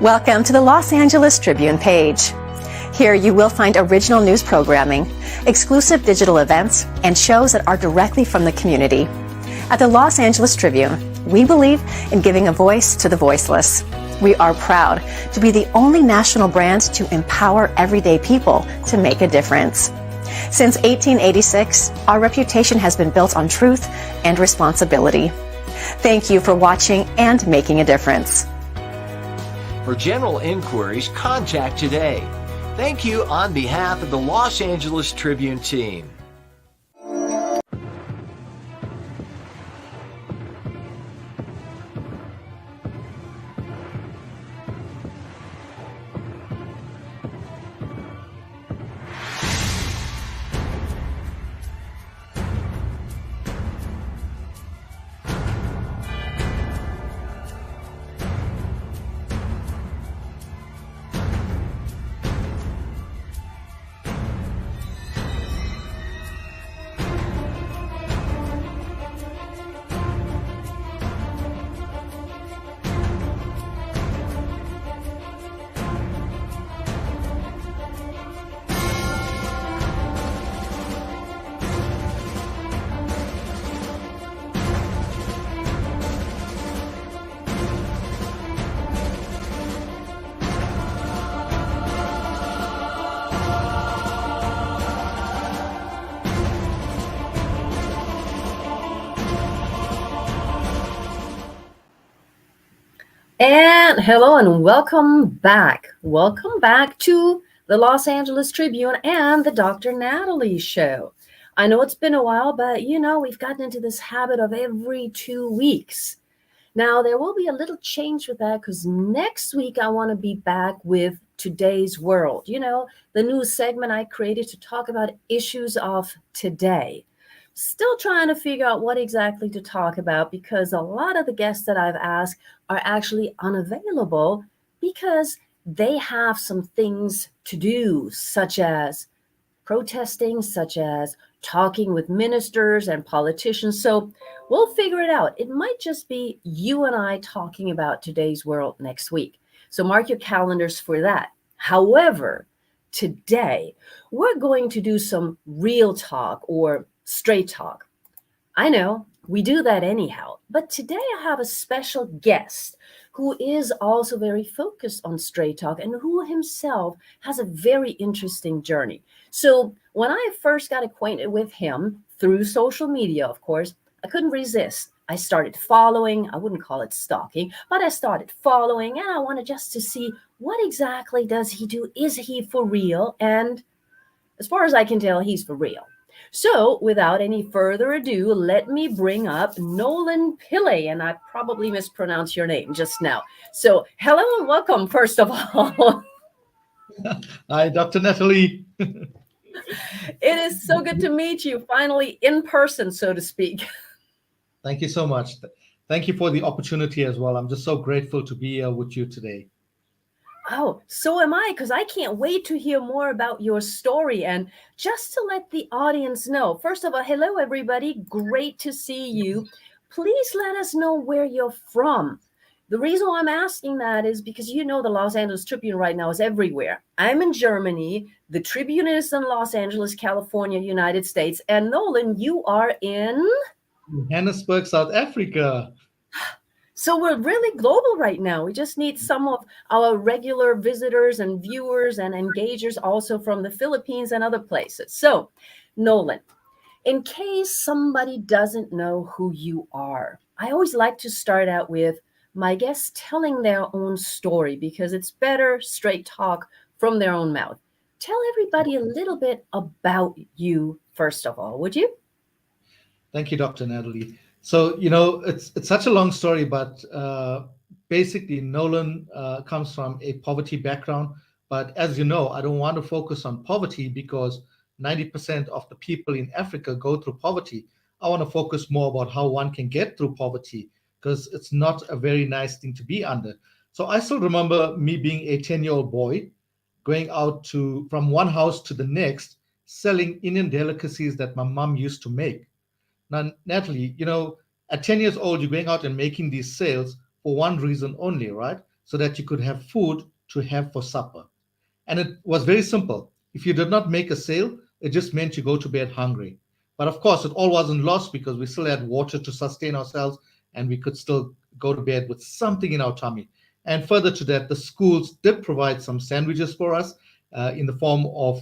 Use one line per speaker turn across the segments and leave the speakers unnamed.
Welcome to the Los Angeles Tribune page. Here you will find original news programming, exclusive digital events, and shows that are directly from the community. At the Los Angeles Tribune, we believe in giving a voice to the voiceless. We are proud to be the only national brand to empower everyday people to make a difference. Since 1886, our reputation has been built on truth and responsibility. Thank you for watching and making a difference.
For general inquiries, contact today. Thank you on behalf of the Los Angeles Tribune team.
And hello and welcome back. Welcome back to the Los Angeles Tribune and the Dr. Natalie show. I know it's been a while, but we've gotten into this habit of every 2 weeks. Now, there will be a little change with that because next week I want to be back with Today's World. The new segment I created to talk about issues of today. Still trying to figure out what exactly to talk about because a lot of the guests that I've asked are actually unavailable because they have some things to do, such as protesting, such as talking with ministers and politicians. So we'll figure it out. It might just be you and I talking about Today's World next week. So mark your calendars for that. However, today we're going to do some real talk or straight talk. I know we do that anyhow, but today I have a special guest who is also very focused on straight talk and who himself has a very interesting journey. So when I first got acquainted with him through social media, of course, I couldn't resist. I started following, I wouldn't call it stalking, but I started following and I wanted just to see what exactly does he do? Is he for real? And as far as I can tell, he's for real. So without any further ado, let me bring up Nolan Pillay, and I probably mispronounced your name just now. So hello and welcome, first of all.
Hi, Dr. Natalie.
It is so good to meet you, finally in person, so to speak.
Thank you so much. Thank you for the opportunity as well. I'm just so grateful to be here with you today.
Oh, so am I, because I can't wait to hear more about your story. And just to let the audience know, first of all, hello, everybody. Great to see you. Please let us know where you're from. The reason why I'm asking that is because the Los Angeles Tribune right now is everywhere. I'm in Germany. The Tribune is in Los Angeles, California, United States. And Nolan, you are in?
Johannesburg, South Africa.
So we're really global right now. We just need some of our regular visitors and viewers and engagers also from the Philippines and other places. So, Nolan, in case somebody doesn't know who you are, I always like to start out with my guests telling their own story because it's better straight talk from their own mouth. Tell everybody a little bit about you, first of all, would you?
Thank you, Dr. Natalie. So, it's such a long story, but basically Nolan comes from a poverty background. But as you know, I don't want to focus on poverty because 90% of the people in Africa go through poverty. I want to focus more about how one can get through poverty because it's not a very nice thing to be under. So I still remember me being a 10-year-old boy going out from one house to the next, selling Indian delicacies that my mom used to make. Now, Natalie, at 10 years old, you're going out and making these sales for one reason only, right? so that you could have food to have for supper. And it was very simple. If you did not make a sale, it just meant you go to bed hungry. But of course, it all wasn't lost because we still had water to sustain ourselves and we could still go to bed with something in our tummy. And further to that, the schools did provide some sandwiches for us in the form of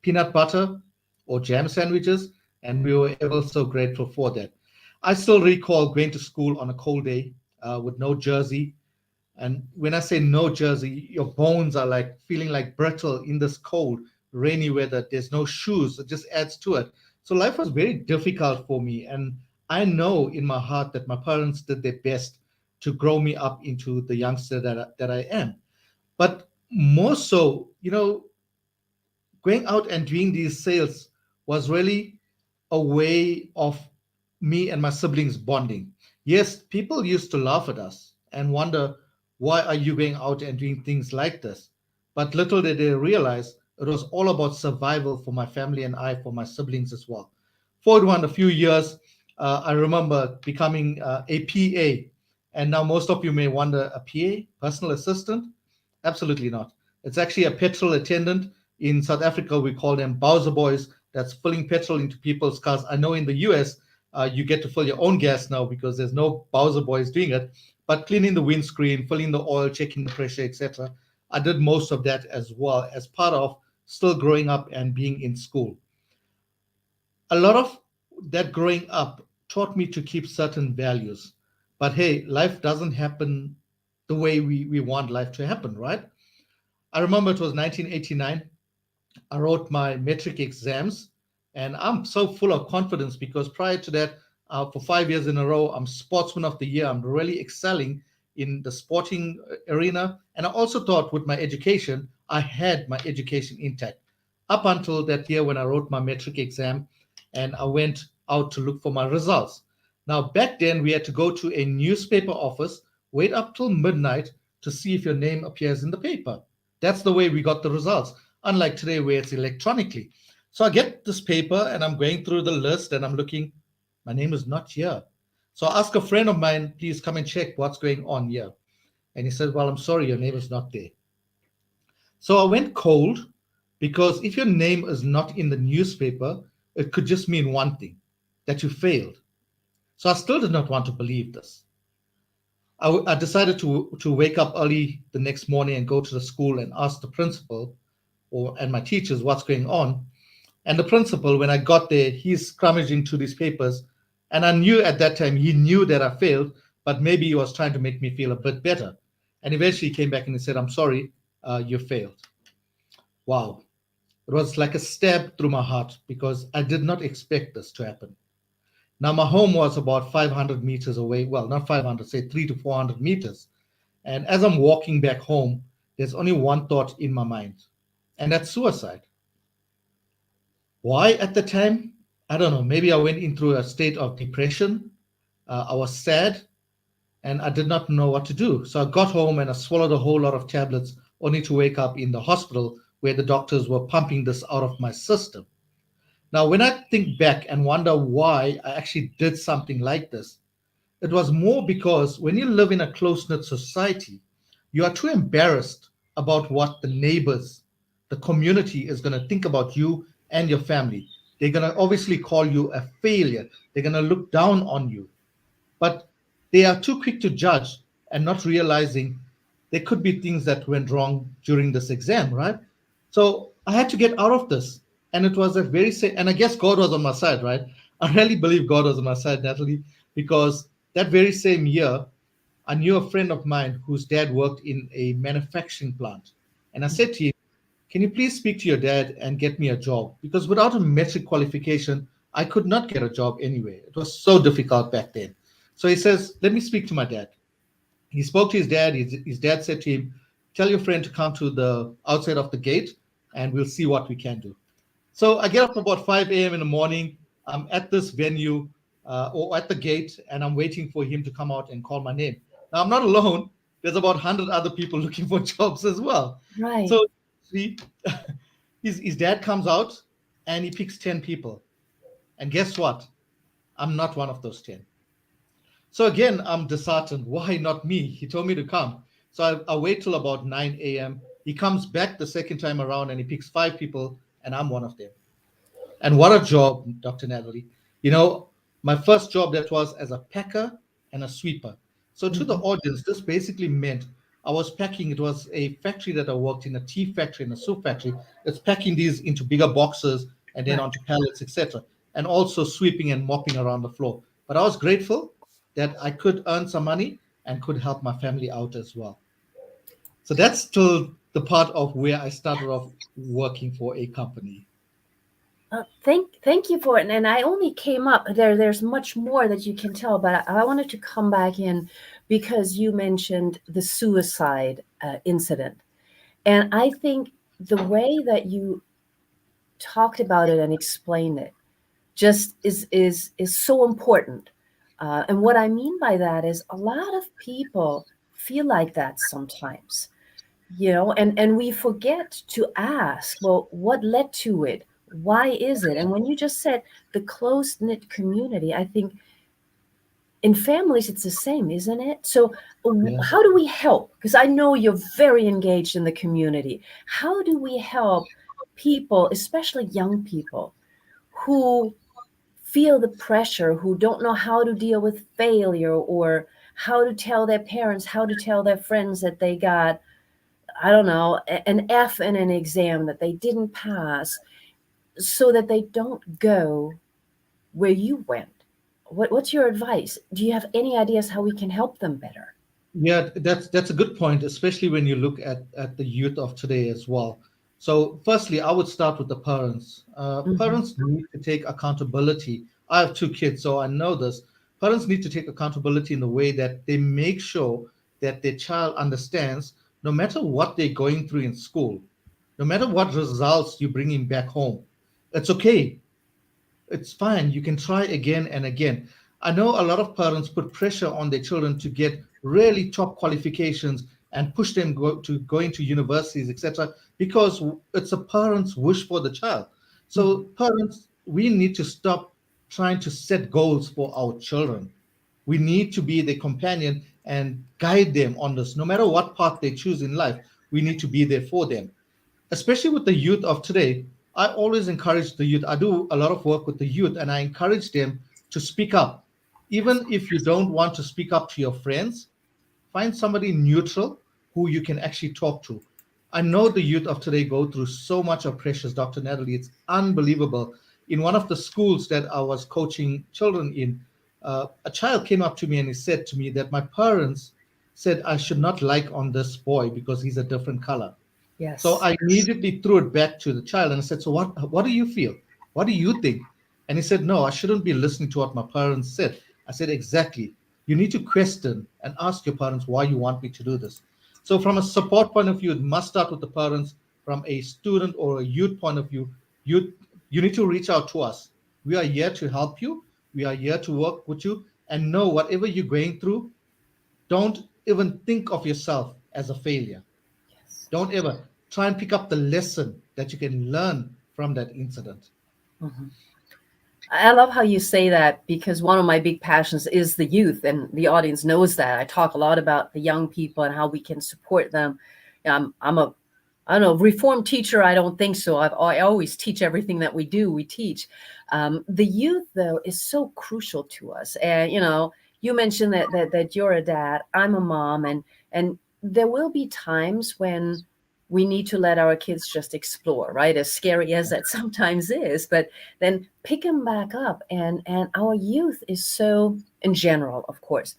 peanut butter or jam sandwiches, and we were ever so grateful for that. I still recall going to school on a cold day with no jersey, and when I say no jersey, your bones are like feeling like brittle in this cold, rainy weather. There's no shoes. It just adds to it. So life was very difficult for me. And I know in my heart that my parents did their best to grow me up into the youngster that I am. But more so, going out and doing these sales was really a way of me and my siblings bonding. Yes, people used to laugh at us and wonder, why are you going out and doing things like this? But little did they realize it was all about survival for my family and I, for my siblings as well. For one, a few years, I remember becoming a PA. And now most of you may wonder, a PA, personal assistant? Absolutely not. It's actually a petrol attendant. In South Africa, we call them Bowser boys. That's filling petrol into people's cars. I know in the US, you get to fill your own gas now because there's no Bowser boys doing it. But cleaning the windscreen, filling the oil, checking the pressure, etc. I did most of that as well as part of still growing up and being in school. A lot of that growing up taught me to keep certain values. But hey, life doesn't happen the way we want life to happen, right? I remember it was 1989. I wrote my metric exams, and I'm so full of confidence because prior to that, for 5 years in a row, I'm Sportsman of the Year. I'm really excelling in the sporting arena. And I also thought with my education, I had my education intact up until that year when I wrote my metric exam and I went out to look for my results. Now, back then, we had to go to a newspaper office, wait up till midnight to see if your name appears in the paper. That's the way we got the results, unlike today where it's electronically. So I get this paper and I'm going through the list and I'm looking, my name is not here. So I ask a friend of mine, please come and check what's going on here. And he said, well, I'm sorry, your name is not there. So I went cold because if your name is not in the newspaper, it could just mean one thing, that you failed. So I still did not want to believe this. I decided to wake up early the next morning and go to the school and ask the principal and my teachers what's going on. And the principal, when I got there, he's scrummaging through these papers. And I knew at that time he knew that I failed, but maybe he was trying to make me feel a bit better. And eventually he came back and he said, I'm sorry, you failed. Wow. It was like a stab through my heart because I did not expect this to happen. Now, my home was about 500 meters away. Well, not 500, say 300 to 400 meters. And as I'm walking back home, there's only one thought in my mind, and that's suicide. Why at the time? I don't know. Maybe I went into a state of depression. I was sad and I did not know what to do. So I got home and I swallowed a whole lot of tablets, only to wake up in the hospital where the doctors were pumping this out of my system. Now, when I think back and wonder why I actually did something like this, it was more because when you live in a close-knit society, you are too embarrassed about what the neighbors, the community is going to think about you and your family. They're going to obviously call you a failure. They're going to look down on you. But they are too quick to judge and not realizing there could be things that went wrong during this exam, right? So I had to get out of this. And it was a very, and I guess God was on my side, right? I really believe God was on my side, Natalie, because that very same year, I knew a friend of mine whose dad worked in a manufacturing plant. And I said to him, can you please speak to your dad and get me a job? Because without a metric qualification, I could not get a job anyway. It was so difficult back then. So he says, let me speak to my dad. He spoke to his dad. His dad said to him, tell your friend to come to the outside of the gate and we'll see what we can do. So I get up about 5 a.m. in the morning. I'm at this venue or at the gate, and I'm waiting for him to come out and call my name. Now, I'm not alone. There's about 100 other people looking for jobs as well.
Right.
So his dad comes out, and he picks 10 people. And guess what? I'm not one of those 10. So again, I'm disheartened. Why not me? He told me to come. So I wait till about 9 a.m. He comes back the second time around and he picks 5 people, and I'm one of them. And what a job, Dr. Natalie. You know, my first job that was as a packer and a sweeper. So to the
Mhm.
audience, this basically meant I was packing. It was a factory that I worked in, a tea factory and a soup factory. It's packing these into bigger boxes and then
Right.
onto pallets, etc. And also sweeping and mopping around the floor. But I was grateful that I could earn some money and could help my family out as well. So that's still the part of where I started off working for a company.
Thank you for it. And I only came up there. There's much more that you can tell, but I wanted to come back in because you mentioned the suicide incident, and I think the way that you talked about it and explained it just is so important. And what I mean by that is a lot of people feel like that sometimes, and we forget to ask, well, what led to it? Why is it? And when you just said the close knit community, I think in families it's the same, isn't it? So
Yeah.
how do we help? Because I know you're very engaged in the community. How do we help people, especially young people, who feel the pressure, who don't know how to deal with failure, or how to tell their parents, how to tell their friends that they got, I don't know, an F in an exam that they didn't pass, so that they don't go where you went? What's your advice? Do you have any ideas how we can help them better?
Yeah, that's a good point, especially when you look at the youth of today as well. So, firstly, I would start with the parents.
Hmm.
Parents need to take accountability. I have 2 kids, so I know this. Parents need to take accountability in the way that they make sure that their child understands no matter what they're going through in school, no matter what results you bring him back home, it's okay, it's fine. You can try again and again. I know a lot of parents put pressure on their children to get really top qualifications and push them to going to universities, etc., because it's a parent's wish for the child.
Hmm.
So parents, we need to stop trying to set goals for our children. We need to be their companion and guide them on this. No matter what path they choose in life, we need to be there for them, especially with the youth of today. I always encourage the youth. I do a lot of work with the youth and I encourage them to speak up.
Yes.
Even if you don't want to speak up to your friends, find somebody neutral who you can actually talk to. I know the youth of today go through so much of pressures, Dr. Natalie. It's unbelievable. In one of the schools that I was coaching children in, a child came up to me and he said to me that my parents said I should not like on this boy because he's a different color. So
Yes.
I immediately threw it back to the child and I said, "So what do you feel? What do you think?" And he said, "No, I shouldn't be listening to what my parents said." I said, "Exactly. You need to question and ask your parents why you want me to do this." So from a support point of view, it must start with the parents. From a student or a youth point of view, you you need to reach out to us. We are here to help you. We are here to work with you and know whatever you're going through, don't even think of yourself as a failure.
Yes.
Don't ever try and pick up the lesson that you can learn from that incident.
Mhm. I love how you say that because one of my big passions is the youth, and the audience knows that. I talk a lot about the young people and how we can support them. I'm a I don't know, reformed teacher. I don't think so. I always teach everything that we do. We teach. The youth, though, is so crucial to us. And you mentioned that you're a dad. I'm a mom, and there will be times when we need to let our kids just explore, right? As scary as that sometimes is, but then pick them back up. And our youth is so, in general, of course,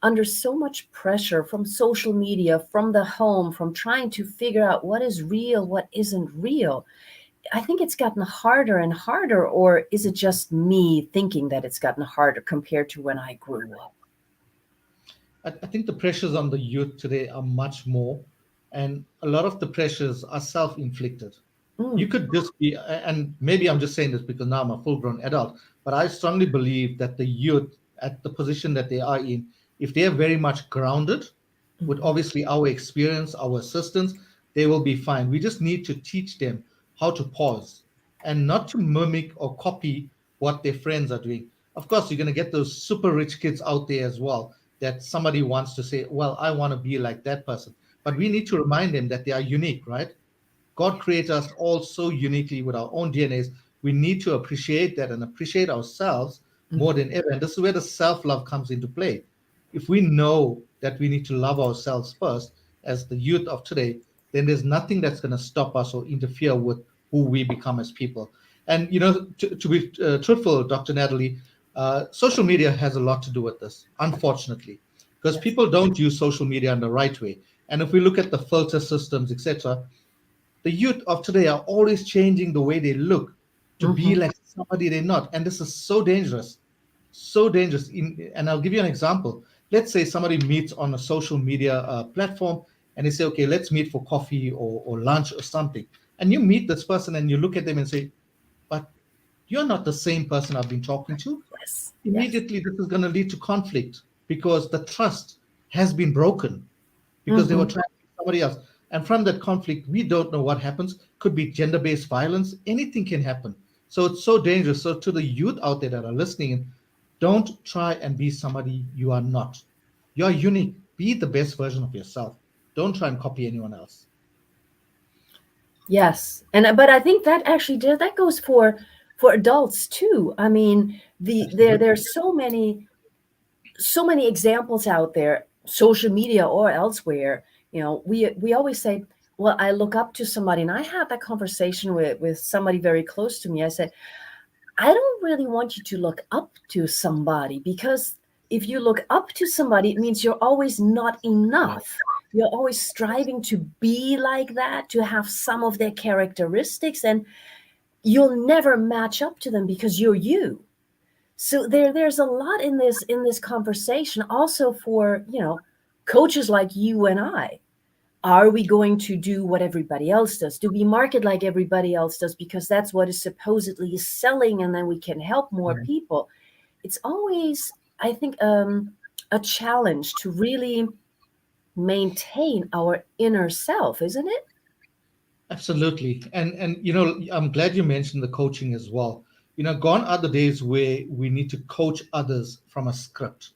under so much pressure from social media, from the home, from trying to figure out what is real, what isn't real. I think it's gotten harder and harder, or is it just me thinking that it's gotten harder compared to when I grew up?
I think the pressures on the youth today are much more, and a lot of the pressures are self inflicted. You
Mm,
could just be, and maybe I'm just saying this because now I'm a full grown adult, but I strongly believe that the youth at the position that they are in, if they are very much grounded with
mhm.
obviously our experience, our assistance, they will be fine. We just need to teach them how to pause and not to mimic or copy what their friends are doing. Of course, you're going to get those super rich kids out there as well. that somebody wants to say, well, I want to be like that person. But we need to remind them that they are unique, right? God created us all so uniquely with our own DNAs. We need to appreciate that and appreciate ourselves more
Mhm.
than ever. And this is where the self love comes into play. If we know that we need to love ourselves first, as the youth of today, then there's nothing that's going to stop us or interfere with who we become as people. And, to be truthful, Dr. Natalie, social media has a lot to do with this, unfortunately, because
Yes.
people don't use social media in the right way. And if we look at the filter systems, etc., the youth of today are always changing the way they look to be
Hmm.
like somebody they're not. And this is so dangerous, so dangerous. And I'll give you an example. Let's say somebody meets on a social media platform and they say, okay, let's meet for coffee or lunch or something. And you meet this person and you look at them and say, but you're not the same person I've been talking to.
Yes. Yes.
Immediately, this is going to lead to conflict because the trust has been broken because they were
Hmm.
trying to be somebody else. And from that conflict, we don't know what happens. Could be gender based violence, anything can happen. So it's so dangerous. So, to the youth out there that are listening, don't try and be somebody you are not. You're unique. Be the best version of yourself. Don't try and copy anyone else.
Yes, and but I think that actually that goes for adults too. I mean,
Absolutely.
there's so many examples out there, social media or elsewhere. You know, we always say, "Well, I look up to somebody," and I had that conversation with somebody very close to me. I said, "I don't really want you to look up to somebody because if you look up to somebody, it means you're always not
Right.
enough." You're always striving to be like that, to have some of their characteristics, and you'll never match up to them because you're you. So there's a lot in this conversation also for, coaches like you and I. Are we going to do what everybody else does? Do we market like everybody else does because that's what is supposedly selling and then we can help more
Yeah.
people? It's always, I think, a challenge to really maintain our inner self, isn't it?
Absolutely. And I'm glad you mentioned the coaching as well. Gone are the days where we need to coach others from a script.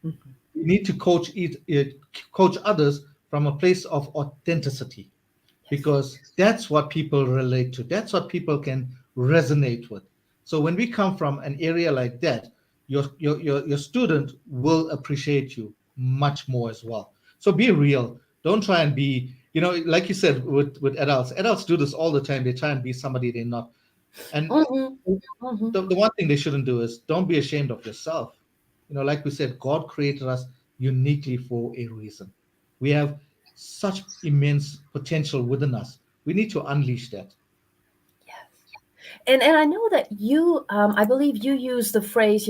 Mhm.
We need to coach others from a place of authenticity
Yes.
because that's what people relate to. That's what people can resonate with. So when we come from an area like that, your student will appreciate you much more as well. So be real. Don't try and be, like you said with adults. Adults do this all the time. They try and be somebody they're not. And
Hmm. Hmm.
the one thing they shouldn't do is don't be ashamed of yourself. Like we said, God created us uniquely for a reason. We have such immense potential within us. We need to unleash that.
And I know that you, I believe you use the phrase,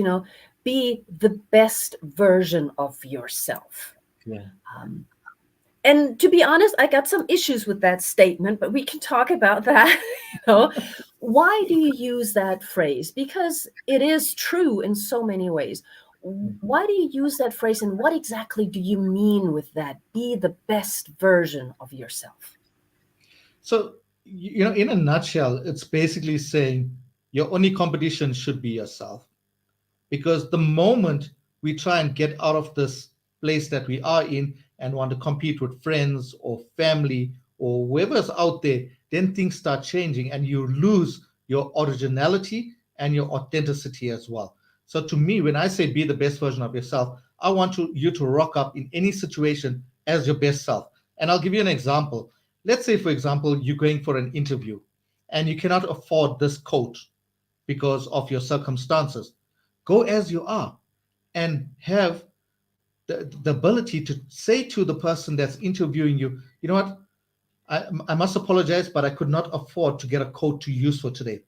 be the best version of yourself.
Yeah.
Um, and to be honest, I got some issues with that statement, but we can talk about that. you know, why do you use that phrase? Because it is true in so many ways. Why do you use that phrase, and what exactly do you mean with that? Be the best version of yourself.
So, in a nutshell, it's basically saying your only competition should be yourself. Because the moment we try and get out of this place that we are in and want to compete with friends or family or whoever's out there, then things start changing and you lose your originality and your authenticity as well. So to me, when I say be the best version of yourself, I want you to rock up in any situation as your best self. And I'll give you an example. Let's say, for example, you're going for an interview and you cannot afford this coat because of your circumstances. Go as you are and have the ability to say to the person that's interviewing you, you know what, I must apologize, but I could not afford to get a coat to use for today.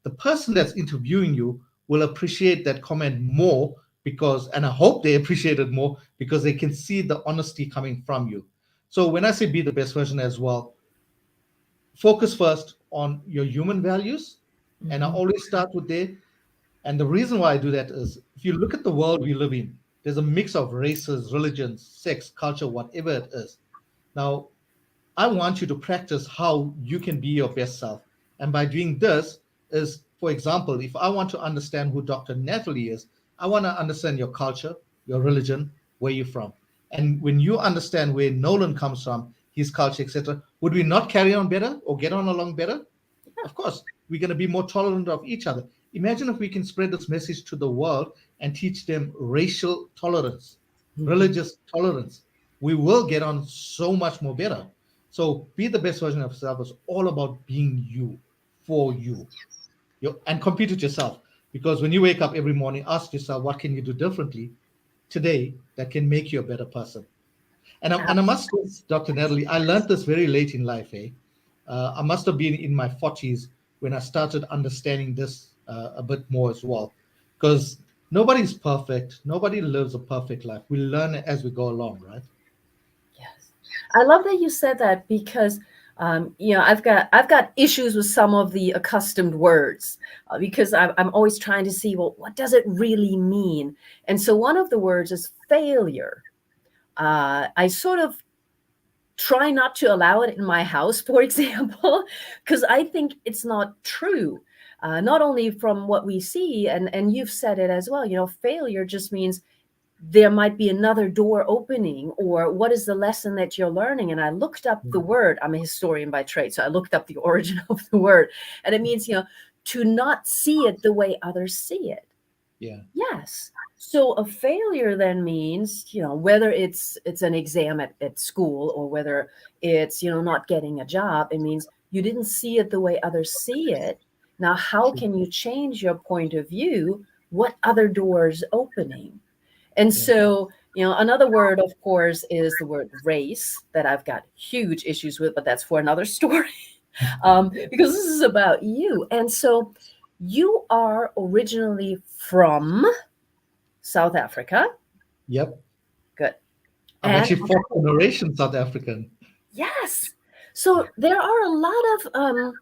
The person that's interviewing you will appreciate that comment more because, and I hope they appreciate it more because they can see the honesty coming from you. So when I say be the best version as well, focus first on your human values. And I
Mhm.
always start with there. And the reason why I do that is if you look at the world we live in, there's a mix of races, religions, sex, culture, whatever it is. Now, I want you to practice how you can be your best self. And by doing this is, for example, if I want to understand who Dr. Natalie is, I want to understand your culture, your religion, where you're from. And when you understand where Nolan comes from, his culture, etc., would we not carry on better or get on along better? Of course, we're going to be more tolerant of each other. Imagine if we can spread this message to the world and teach them racial tolerance, religious tolerance. We will get on so much more better. So be the best version of yourself is all about being you, for you, and compete with yourself. Because when you wake up every morning, ask yourself, what can you do differently today that can make you a better person? And I must say, Dr. Natalie, I learned this very late in life. I must have been in my 40s when I started understanding this a bit more as well. Because nobody's perfect. Nobody lives a perfect life. We learn as we go along, right?
Yes, I love that you said that because I've got issues with some of the accustomed words because I'm always trying to see, well, what does it really mean? And so one of the words is failure. I sort of try not to allow it in my house, for example, because I think it's not true. Not only from what we see, and you've said it as well, failure just means there might be another door opening, or what is the lesson that you're learning? And I looked up the word. I'm a historian by trade, so I looked up the origin of the word, and it means, to not see it the way others see it.
Yeah.
Yes. So a failure then means, whether it's an exam at school or whether it's, not getting a job, it means you didn't see it the way others see it. Now, how can you change your point of view? What other doors opening? And so, another word, of course, is the word race that I've got huge issues with, but that's for another story because this is about you. And so you are originally from South Africa.
Yep.
Good.
I'm actually fourth generation South African.
Yes. So there are a lot of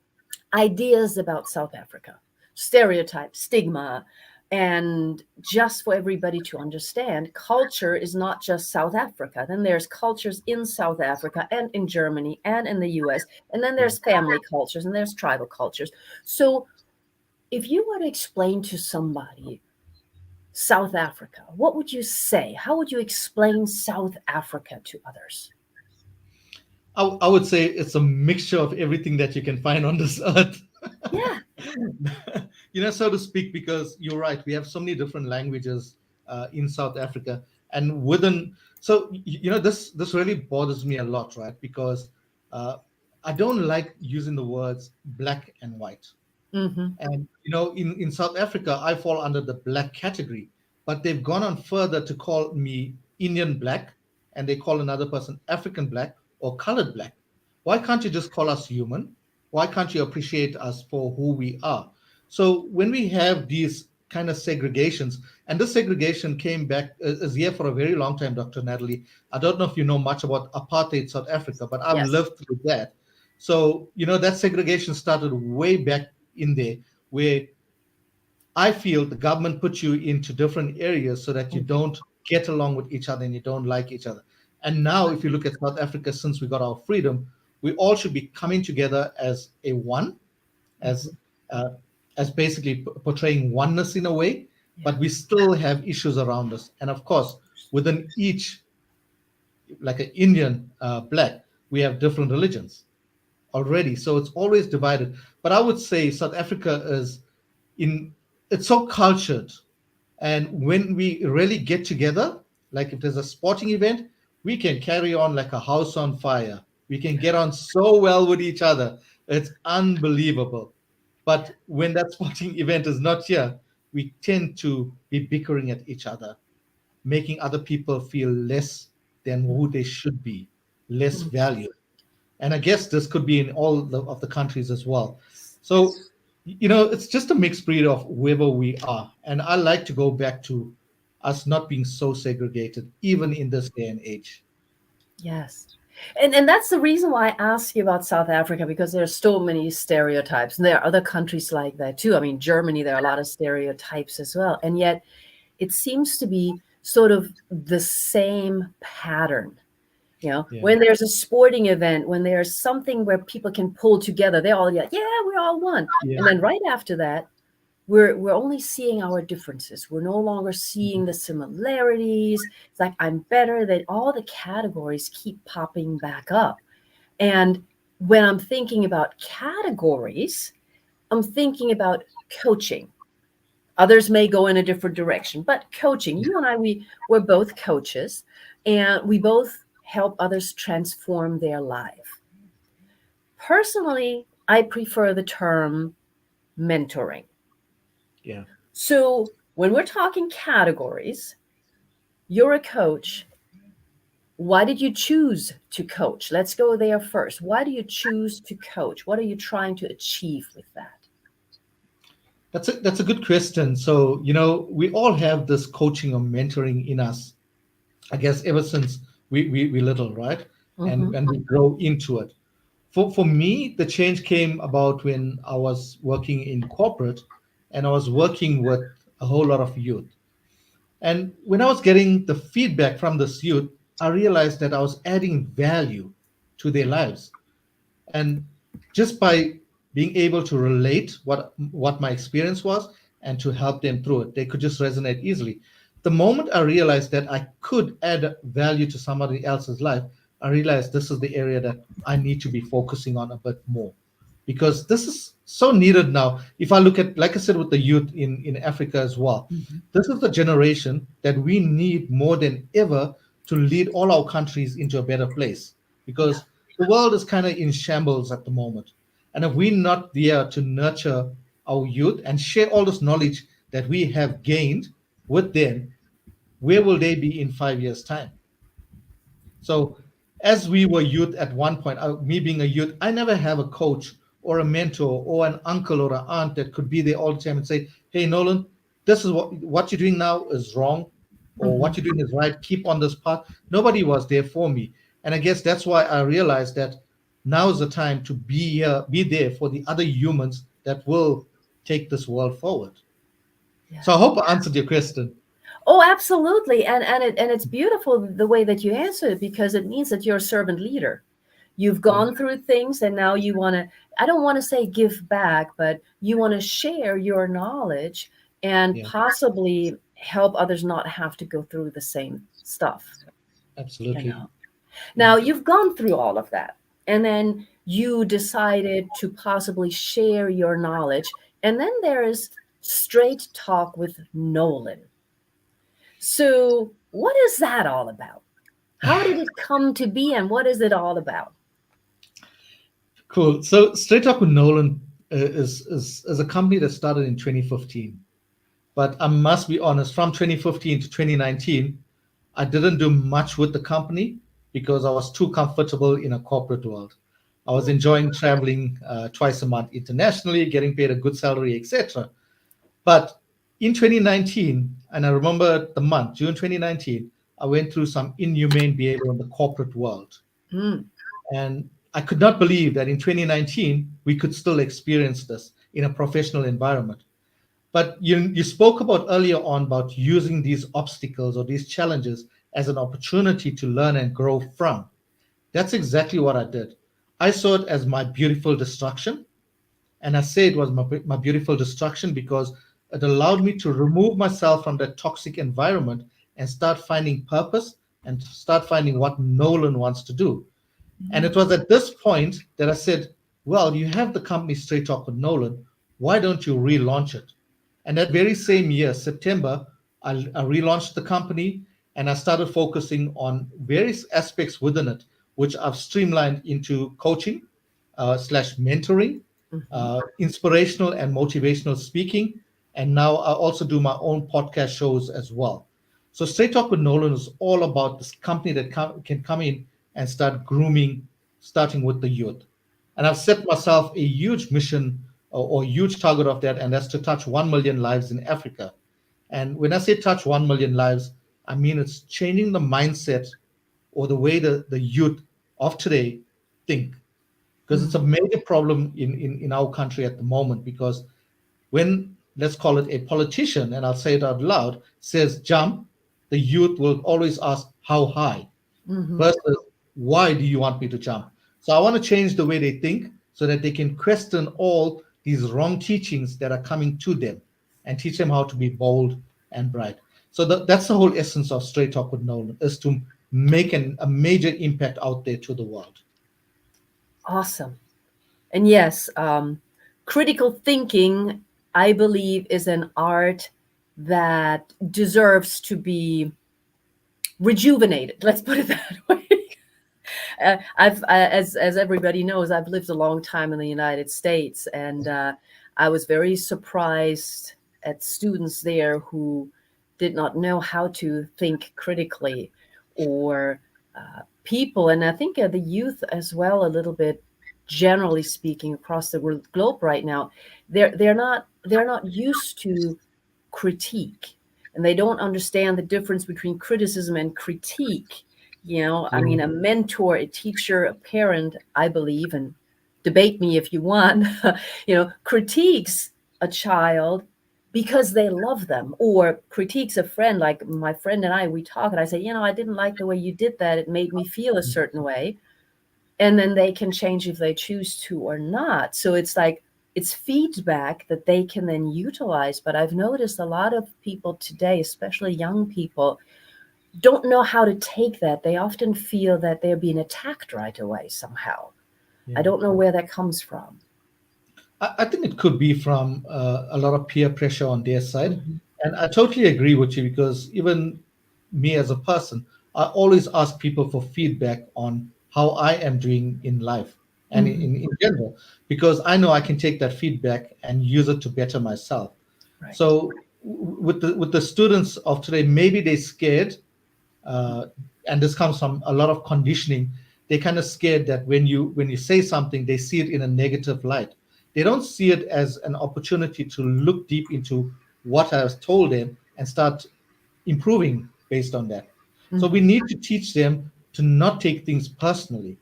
ideas about South Africa, stereotypes, stigma. And just for everybody to understand, culture is not just South Africa. Then there's cultures in South Africa and in Germany and in the US. And then there's family cultures and there's tribal cultures. So if you were to explain to somebody South Africa, what would you say? How would you explain South Africa to others?
I would say it's a mixture of everything that you can find on this earth.
Yeah.
So to speak, because you're right, we have so many different languages in South Africa, and this really bothers me a lot, right? Because I don't like using the words black and white.
Mm-hmm.
And in South Africa, I fall under the black category, but they've gone on further to call me Indian black, and they call another person African black or colored black. Why can't you just call us human? Why can't you appreciate us for who we are? So when we have these kind of segregations, and this segregation came back is here for a very long time, Dr. Natalie. I don't know if you know much about apartheid South Africa, but I've lived through that. So, that segregation started way back in there, where I feel the government puts you into different areas so that you don't get along with each other and you don't like each other. And now, if you look at South Africa, since we got our freedom, we all should be coming together as a one, as basically portraying oneness in a way, but we still have issues around us. And of course, within each, like an Indian black, we have different religions already. So it's always divided. But I would say South Africa it's so cultured. And when we really get together, like if there's a sporting event, we can carry on like a house on fire. We can get on so well with each other. It's unbelievable. But when that sporting event is not here, we tend to be bickering at each other, making other people feel less than who they should be, less valued. And I guess this could be in all of the countries as well. So, it's just a mixed breed of wherever we are. And I like to go back to us not being so segregated, even in this day and age.
Yes. And that's the reason why I asked you about South Africa, because there's so many stereotypes. And there are other countries like that too. I mean, Germany, there are a lot of stereotypes as well. And yet it seems to be sort of the same pattern. When there's a sporting event, when there's something where people can pull together, they all, yeah, we're all one. Yeah. And then right after that, we're only seeing our differences. We're no longer seeing the similarities. It's like I'm better. That all the categories keep popping back up. And when I'm thinking about categories, I'm thinking about coaching. Others may go in a different direction, but coaching, you and I, we're both coaches, and we both help others transform their life. Personally, I prefer the term mentoring.
Yeah.
So when we're talking categories, you're a coach. Why did you choose to coach? Let's go there first. Why do you choose to coach? What are you trying to achieve with that?
That's a good question. So, we all have this coaching or mentoring in us, I guess, ever since we little, right?
Mm-hmm.
And we grow into it. For me, the change came about when I was working in corporate and I was working with a whole lot of youth. And when I was getting the feedback from this youth, I realized that I was adding value to their lives. And just by being able to relate what my experience was and to help them through it, they could just resonate easily. The moment I realized that I could add value to somebody else's life, I realized this is the area that I need to be focusing on a bit more, because this is so needed now. If I look at, like I said, with the youth in Africa as well,
Mm-hmm.
this is the generation that we need more than ever to lead all our countries into a better place,
Yeah.
because the world is kind of in shambles at the moment. And if we're not there to nurture our youth and share all this knowledge that we have gained with them, where will they be in 5 years' time? So, as we were youth at one point, me being a youth, I never have a coach or a mentor or an uncle or an aunt that could be there all the time and say, "Hey, Nolan, this is what you're doing now is wrong, or
Mm-hmm.
what you're doing is right. Keep on this path." Nobody was there for me, and I guess that's why I realized that now is the time to be there for the other humans that will take this world forward.
Yeah.
So I hope I answered your question.
Oh, absolutely. And it's beautiful the way that you answer it, because it means that you're a servant leader. You've
Yeah,
gone through things and now you want to, I don't want to say give back, but you want to share your knowledge and
yeah,
possibly help others not have to go through the same stuff, you
absolutely.
know.
Yeah.
Now you've gone through all of that, and then you decided to possibly share your knowledge. And then there is Straight Talk with Nolan. So, what is that all about? How did it come to be, and what is it all about?
Cool. So Straight Up with Nolan is a company that started in 2015. But I must be honest, from 2015 to 2019, I didn't do much with the company because I was too comfortable in a corporate world. I was enjoying traveling twice a month internationally, getting paid a good salary, etc. But in 2019, and I remember the month, June 2019, I went through some inhumane behavior in the corporate world.
Mm,
And I could not believe that in 2019, we could still experience this in a professional environment. But you spoke about earlier on about using these obstacles or these challenges as an opportunity to learn and grow from. That's exactly what I did. I saw it as my beautiful destruction. And I say it was my beautiful destruction because it allowed me to remove myself from that toxic environment and start finding purpose and start finding what Nolan wants to do. And it was at this point that I said, well, you have the company Straight Talk with Nolan. Why don't you relaunch it? And that very same year, September, I relaunched the company and I started focusing on various aspects within it, which I've streamlined into coaching slash mentoring,
mhm.
inspirational and motivational speaking. And now I also do my own podcast shows as well. So Straight Talk with Nolan is all about this company that can come in and start grooming, starting with the youth. And I've set myself a huge mission or huge target of that, and that's to touch 1 million lives in Africa. And when I say touch 1 million lives, I mean it's changing the mindset or the way the youth of today think, because it's a
Mhm.
major problem in our country at the moment. Because when, let's call it, a politician, and I'll say it out loud, says jump, the youth will always ask how high
Mhm.
versus why do you want me to jump? So I want to change the way they think so that they can question all these wrong teachings that are coming to them. and teach them how to be bold and bright. So that's the whole essence of Straight Talk with Nolan, is to make a major impact out there to the world.
Awesome. And yes, critical thinking, I believe, is an art that deserves to be rejuvenated. Let's put it that way. As everybody knows, I've lived a long time in the United States, and I was very surprised at students there who did not know how to think critically, or people, and I think the youth as well, a little bit, generally speaking, across the globe right now, they're not used to critique, and they don't understand the difference between criticism and critique. I mean, a mentor, a teacher, a parent, I believe, and debate me if you want, critiques a child because they love them, or critiques a friend. Like my friend and I, we talk, and I say, I didn't like the way you did that. It made me feel a certain way. And then they can change if they choose to or not. So it's like, it's feedback that they can then utilize. But I've noticed a lot of people today, especially young people, don't know how to take that. They often feel that they're being attacked right away somehow.
Yeah.
I don't know where that comes from.
I think it could be from a lot of peer pressure on their side.
Mm-hmm.
And I totally agree with you, because even me as a person, I always ask people for feedback on how I am doing in life and in general, because I know I can take that feedback and use it to better myself.
Right.
So with the students of today, maybe they're scared, and this comes from a lot of conditioning. They're kind of scared that when you say something, they see it in a negative light. They don't see it as an opportunity to look deep into what I was told them and start improving based on that. So we need to teach them to not take things personally.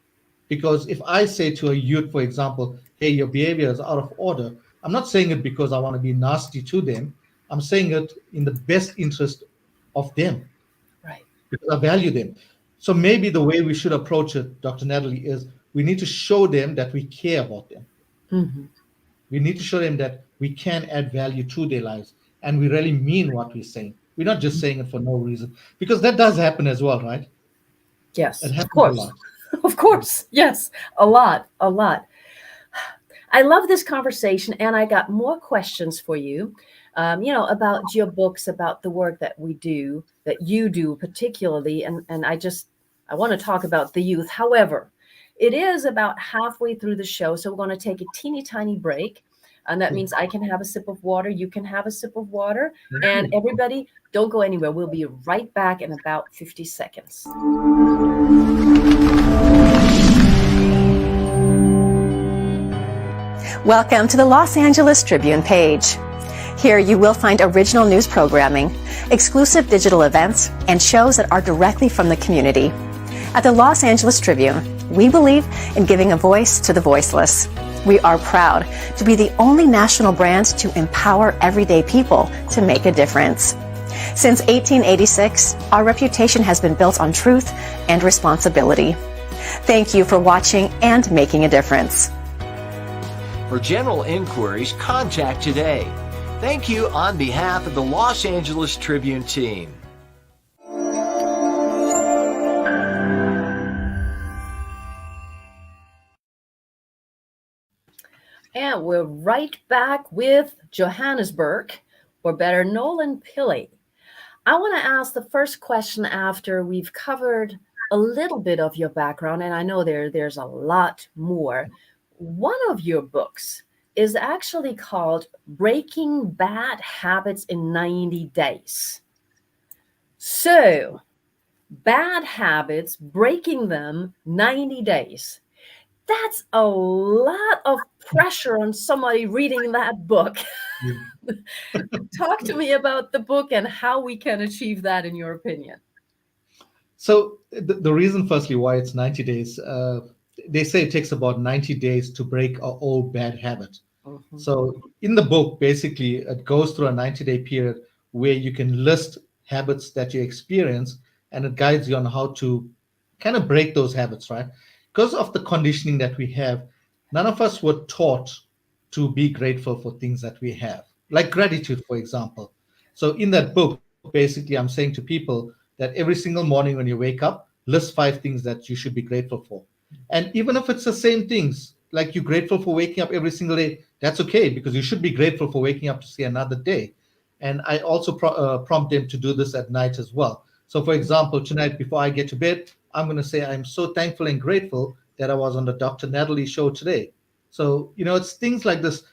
Because if I say to a youth, for example, hey, your behavior is out of order, I'm not saying it because I want to be nasty to them. I'm saying it in the best interest of them,
Right.
because I value them. So maybe the way we should approach it, Dr. Natalie, is we need to show them that we care about them.
Mm-hmm.
We need to show them that we can add value to their lives, and we really mean what we're saying. We're not just saying it for no reason, because that does happen as well, right?
Yes,
It
of
happens a
course.
lot.
Of course. Yes, a lot. I love this conversation, and I got more questions for you, about your books, about the work that we do, that you do particularly, and I want to talk about the youth. However, it is about halfway through the show, so we're going to take a teeny tiny break, and that means I can have a sip of water, you can have a sip of water, and everybody, don't go anywhere. We'll be right back in about 50 seconds.
Welcome to the Los Angeles Tribune page. Here you will find original news programming, exclusive digital events, and shows that are directly from the community. At the Los Angeles Tribune, we believe in giving a voice to the voiceless. We are proud to be the only national brand to empower everyday people to make a difference. Since 1886, our reputation has been built on truth and responsibility. Thank you for watching and making a difference.
For general inquiries, contact today. Thank you on behalf of the Los Angeles Tribune team.
And we're right back with Johannesburg, or better, Nolan Pillay. I want to ask the first question after we've covered a little bit of your background, and I know there's a lot more. One of your books is actually called Breaking Bad Habits in 90 Days. So, bad habits, breaking them 90 days. That's a lot of pressure on somebody reading that book. Talk to me about the book and how we can achieve that, in your opinion.
So the reason, firstly, why it's 90 days, they say it takes about 90 days to break an old bad habit.
Mm-hmm.
So in the book, basically, it goes through a 90-day period where you can list habits that you experience, and it guides you on how to kind of break those habits, right? Because of the conditioning that we have, none of us were taught to be grateful for things that we have. like gratitude, for example. So in that book, basically, I'm saying to people that every single morning when you wake up, list 5 things that you should be grateful for. And even if it's the same things, like you're grateful for waking up every single day, that's okay because you should be grateful for waking up to see another day. And I also prompt them to do this at night as well. So, for example, tonight before I get to bed, I'm going to say I'm so thankful and grateful that I was on the Dr. Natalie show today. So, it's things like this.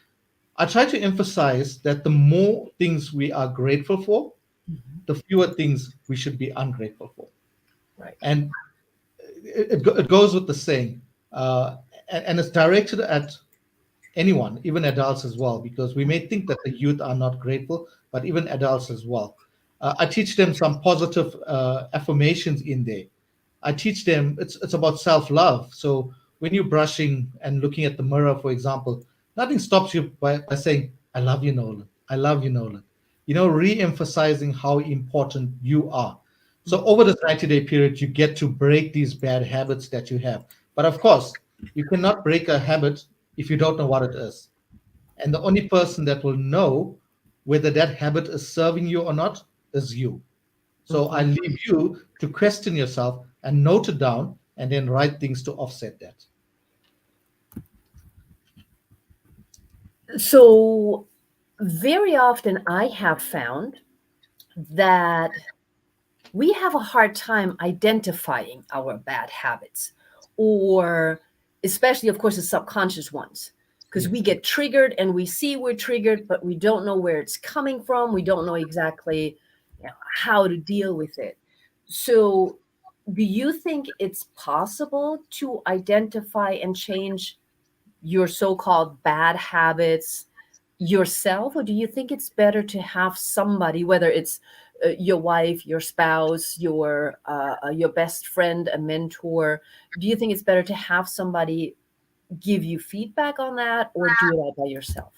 I try to emphasize that the more things we are grateful for,
Mhm.
the fewer things we should be ungrateful for.
Right.
And it goes with the saying, uh, and it's directed at anyone, even adults as well, because we may think that the youth are not grateful, but even adults as well. I teach them some positive affirmations in there. I teach them it's about self love. So when you're brushing and looking at the mirror, for example, nothing stops you by saying, "I love you, Nolan. I love you, Nolan." Re-emphasizing how important you are. So over this 90-day period, you get to break these bad habits that you have. But of course, you cannot break a habit if you don't know what it is. And the only person that will know whether that habit is serving you or not is you. So I
Mhm.
leave you to question yourself and note it down and then write things to offset that.
So, very often I have found that we have a hard time identifying our bad habits, or especially, of course, the subconscious ones, because we
Yes.
get triggered and we see we're triggered, but we don't know where it's coming from. We don't know exactly, how to deal with it. So, do you think it's possible to identify and change your so-called bad habits yourself, or do you think it's better to have somebody, whether it's your wife, your spouse, your best friend, a mentor? Do you think it's better to have somebody give you feedback on that, or do it all by yourself?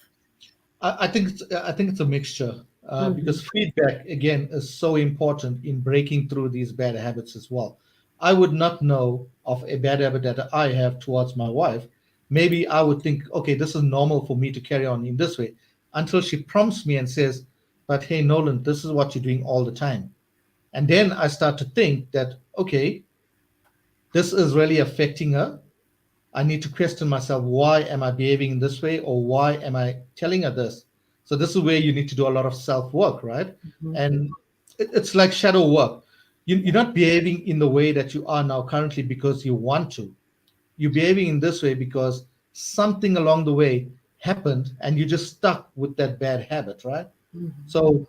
I think it's a mixture
Hmm.
because feedback again is so important in breaking through these bad habits as well. I would not know of a bad habit that I have towards my wife. Maybe I would think, okay, this is normal for me to carry on in this way until she prompts me and says, "But hey, Nolan, this is what you're doing all the time." And then I start to think that, okay, this is really affecting her. I need to question myself, why am I behaving in this way or why am I telling her this? So this is where you need to do a lot of self work, right?
Hmm.
And it's like shadow work. You're
Yeah.
not behaving in the way that you are now currently because you want to. You're behaving in this way because something along the way happened and you just stuck with that bad habit, right?
Hmm.
So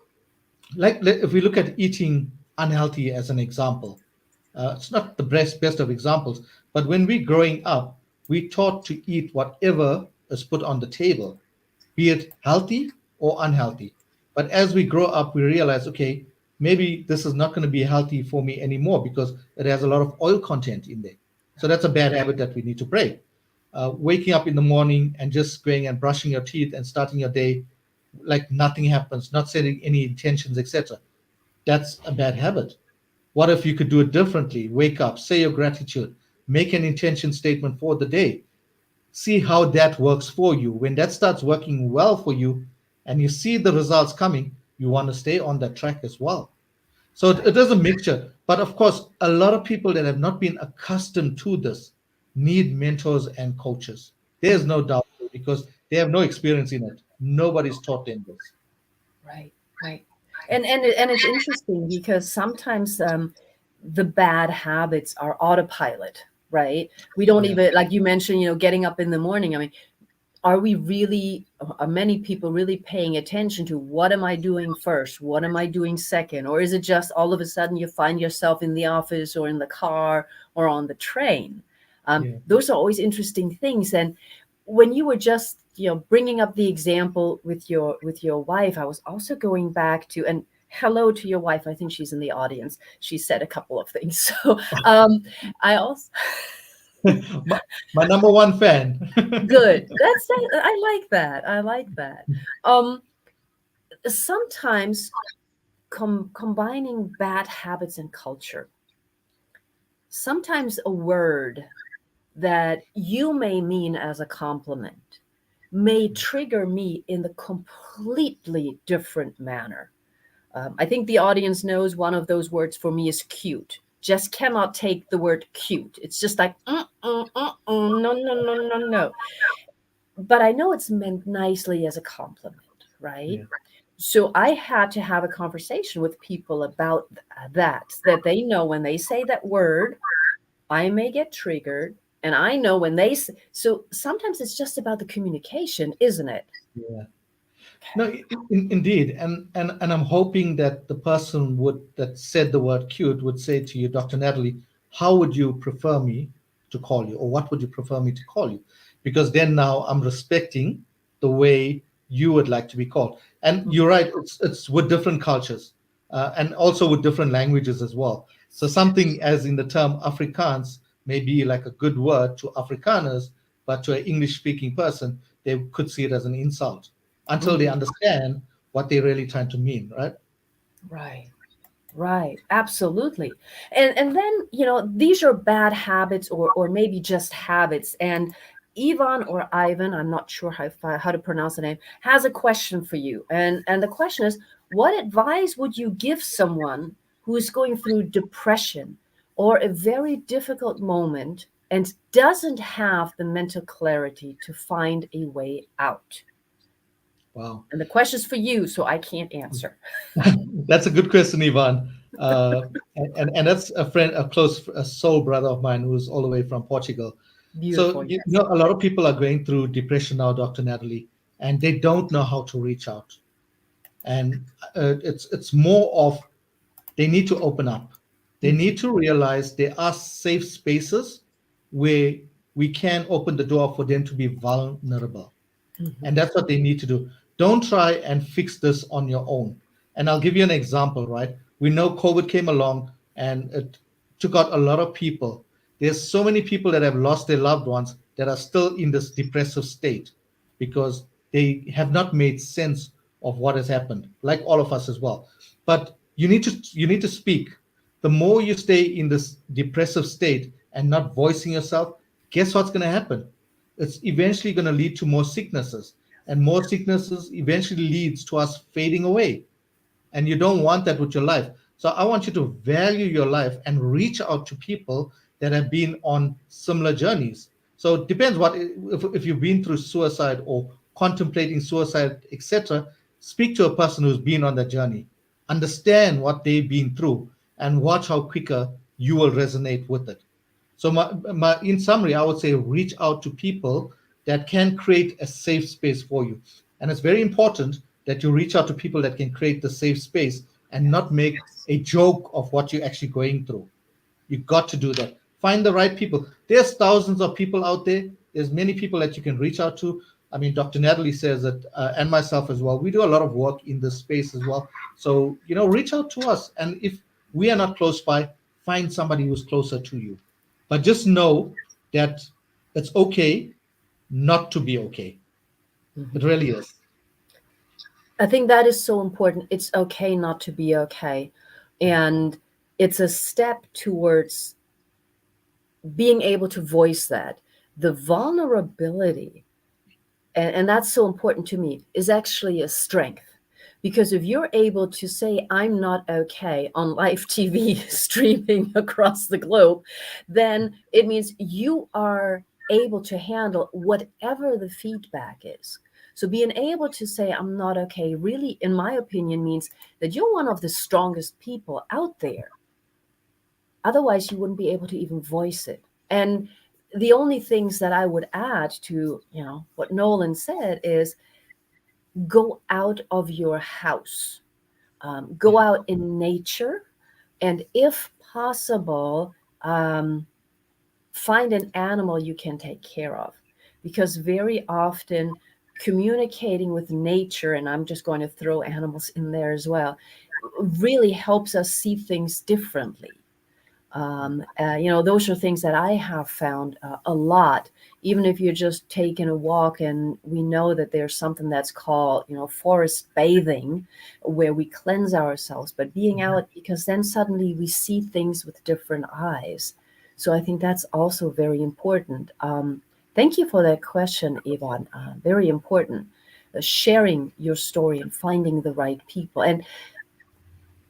if we look at eating unhealthy as an example, it's not the best of examples, but when we growing up, we taught to eat whatever is put on the table, be it healthy or unhealthy. But as we grow up, we realize, okay, maybe this is not going to be healthy for me anymore because it has a lot of oil content in there. So that's a bad habit that we need to break. Waking up in the morning and just going and brushing your teeth and starting your day like nothing happens, not setting any intentions, etc. That's a bad habit. What if you could do it differently? Wake up, say your gratitude, make an intention statement for the day. See how that works for you. When that starts working well for you and you see the results coming, you want to stay on that track as well. So it
Right.
is a mixture. But of course, a lot of people that have not been accustomed to this need mentors and coaches. There's no doubt because they have no experience in it. Nobody's taught them this.
Right, right. And it's interesting because sometimes the bad habits are autopilot, right? We don't
Yeah.
even, like you mentioned, getting up in the morning. I mean, are we really, are many people really paying attention to what am I doing first? What am I doing second? Or is it just all of a sudden you find yourself in the office or in the car or on the train?
Yeah.
Those are always interesting things. And when you were just, bringing up the example with your wife, I was also going back to, and hello to your wife. I think she's in the audience. She said a couple of things. So I also,
my, my number one fan.
good. I like that. I like that. Um, Sometimes combining bad habits and culture, sometimes a word that you may mean as a compliment may trigger me in the completely different manner. I think the audience knows one of those words for me is cute. Just cannot take the word cute. It's just like, no, no, no, no, no. But I know it's meant nicely as a compliment, right?
Yeah.
So I had to have a conversation with people about that they know when they say that word, I may get triggered. And I know when so sometimes it's just about the communication, isn't it?
Yeah. No, indeed, and I'm hoping that the person would that said the word cute would say to you, Dr. Natalie, how would you prefer me to call you, or what would you prefer me to call you? Because then now I'm respecting the way you would like to be called. And you're right, it's with different cultures, and also with different languages as well. So something as in the term Afrikaans may be like a good word to Afrikaners, but to an English-speaking person, they could see it as an insult until they
Mhm.
understand what they're really trying to mean, right?
Right. Right, absolutely. And then, these are bad habits or maybe just habits. And Ivan or Ivan, I'm not sure how to pronounce the name, has a question for you. And the question is, what advice would you give someone who is going through depression or a very difficult moment and doesn't have the mental clarity to find a way out?
Wow.
And the question is for you, so I can't answer.
That's a good question, Ivan. And that's a friend, a soul brother of mine who's all the way from Portugal. So,
Beautiful,
you
yes.
know, a lot of people are going through depression now, Dr. Natalie, and they don't know how to reach out. And it's more of they need to open up. They need to realize there are safe spaces where we can open the door for them to be vulnerable.
Mhm.
And that's what they need to do. Don't try and fix this on your own. And I'll give you an example, right? We know COVID came along and it took out a lot of people. There's so many people that have lost their loved ones that are still in this depressive state because they have not made sense of what has happened, like all of us as well. But you need to speak. The more you stay in this depressive state and not voicing yourself, guess what's going to happen? It's eventually going to lead to more sicknesses, and more sicknesses eventually leads to us fading away, and you don't want that with your life. So I want you to value your life and reach out to people that have been on similar journeys. So it depends what if you've been through suicide or contemplating suicide, etc. Speak to a person who's been on that journey, understand what they've been through, and watch how quicker you will resonate with it. So in summary, I would say reach out to people that can create a safe space for you. And it's very important that you reach out to people that can create the safe space and not make a joke of what you're actually going through. You got to do that. Find the right people. There's thousands of people out there. There's many people that you can reach out to. I mean, Dr. Natalie says that, and myself as well. We do a lot of work in this space as well. So, reach out to us. And if we are not close by, find somebody who's closer to you. But just know that it's okay not to be okay. It really is.
I think that is so important. It's okay not to be okay. And it's a step towards being able to voice that. The vulnerability, and that's so important to me, is actually a strength. Because if you're able to say, I'm not okay on live TV streaming across the globe, then it means you are able to handle whatever the feedback is. So being able to say, I'm not okay, really, in my opinion, means that you're one of the strongest people out there. Otherwise, you wouldn't be able to even voice it. And the only things that I would add to, what Nolan said is go out of your house, go
Yeah.
out in nature, and if possible, find an animal you can take care of. Because very often, communicating with nature, and I'm just going to throw animals in there as well, really helps us see things differently. Those are things that I have found a lot. Even if you're just taking a walk, and we know that there's something that's called, forest bathing, where we cleanse ourselves, but being out, because then suddenly we see things with different eyes. So I think that's also very important. Thank you for that question, Yvonne. Very important. Sharing your story and finding the right people. And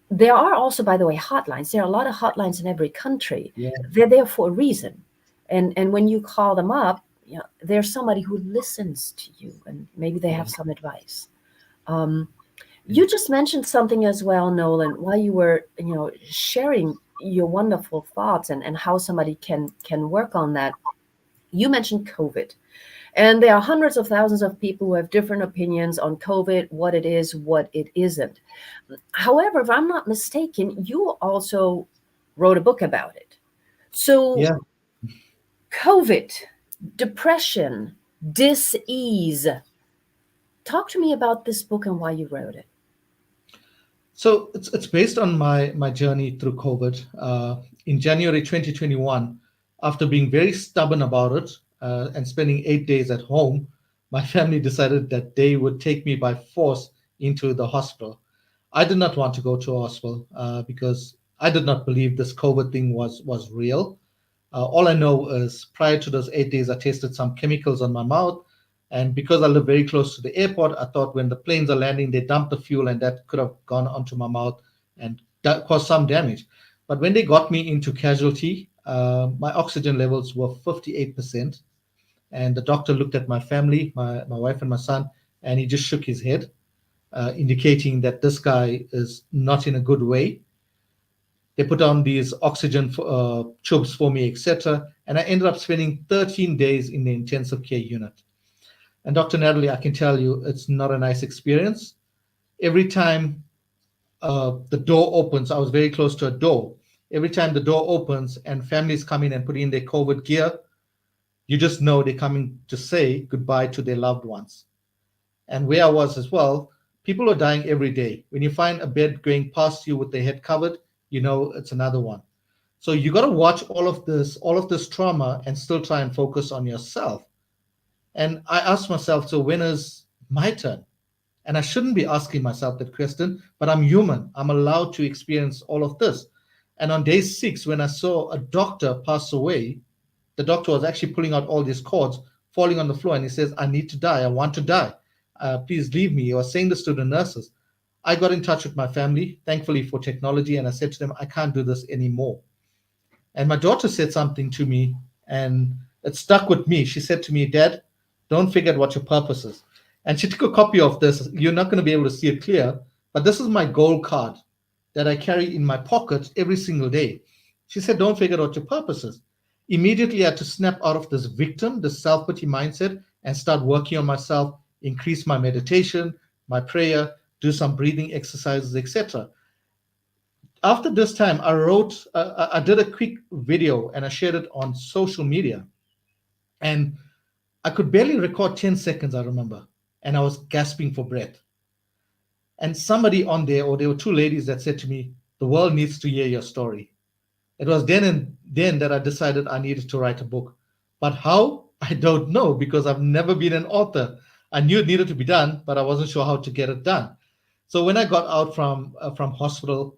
there are also, by the way, hotlines. There are a lot of hotlines in every country.
Yeah,
They're there for a reason. And when you call them up, there's somebody who listens to you and maybe they
yeah,
have some advice. Um, you just mentioned something as well, Nolan, while you were, sharing your wonderful thoughts and how somebody can work on that. You mentioned COVID. And there are hundreds of thousands of people who have different opinions on COVID, what it is, what it isn't. However, if I'm not mistaken, you also wrote a book about it. So,
yeah.
COVID, depression, dis-ease. Talk to me about this book and why you wrote it.
So it's based on my journey through COVID. In January 2021, after being very stubborn about it and spending 8 days at home, my family decided that they would take me by force into the hospital. I did not want to go to a hospital because I did not believe this COVID thing was real. All I know is prior to those 8 days, I tasted some chemicals on my mouth. And because I live very close to the airport, I thought when the planes are landing, they dump the fuel and that could have gone onto my mouth and caused some damage. But when they got me into casualty, my oxygen levels were 58%. And the doctor looked at my family, my wife and my son, and he just shook his head, indicating that this guy is not in a good way. They put on these oxygen tubes for me, etc. And I ended up spending 13 days in the intensive care unit. And Dr. Natalie, I can tell you, it's not a nice experience. Every time the door opens, I was very close to a door. Every time the door opens and families come in and put in their COVID gear, you just know they're coming to say goodbye to their loved ones. And where I was as well, people are dying every day. When you find a bed going past you with their head covered, you know it's another one. So you got to watch all of this trauma, and still try and focus on yourself. And I asked myself, so when is my turn? And I shouldn't be asking myself that question, but I'm human. I'm allowed to experience all of this. And on day 6, when I saw a doctor pass away, the doctor was actually pulling out all these cords, falling on the floor, and he says, I need to die. I want to die. Please leave me. He was saying this to the nurses. I got in touch with my family, thankfully for technology, and I said to them, I can't do this anymore. And my daughter said something to me, and it stuck with me. She said to me, Dad, don't forget what your purpose is. And she took a copy of this. You're not going to be able to see it clear, but this is my gold card that I carry in my pocket every single day. She said, don't forget what your purpose is. Immediately, I had to snap out of this victim, this self pity mindset, and start working on myself, increase my meditation, my prayer, do some breathing exercises, etc. After this time, I did a quick video and I shared it on social media. And I could barely record 10 seconds, I remember. And I was gasping for breath. And somebody on there, or there were two ladies that said to me, the world needs to hear your story. It was then and then that I decided I needed to write a book. But how? I don't know, because I've never been an author. I knew it needed to be done, but I wasn't sure how to get it done. So when I got out from hospital,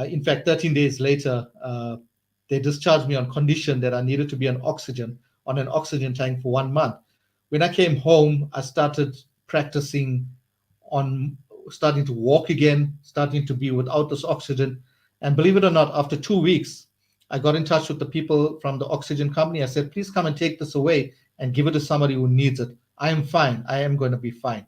in fact, 13 days later, they discharged me on condition that I needed to be on an oxygen tank for 1 month. When I came home, I started practicing on starting to walk again, starting to be without this oxygen. And believe it or not, after 2 weeks, I got in touch with the people from the oxygen company. I said, please come and take this away and give it to somebody who needs it. I am fine. I am going to be fine.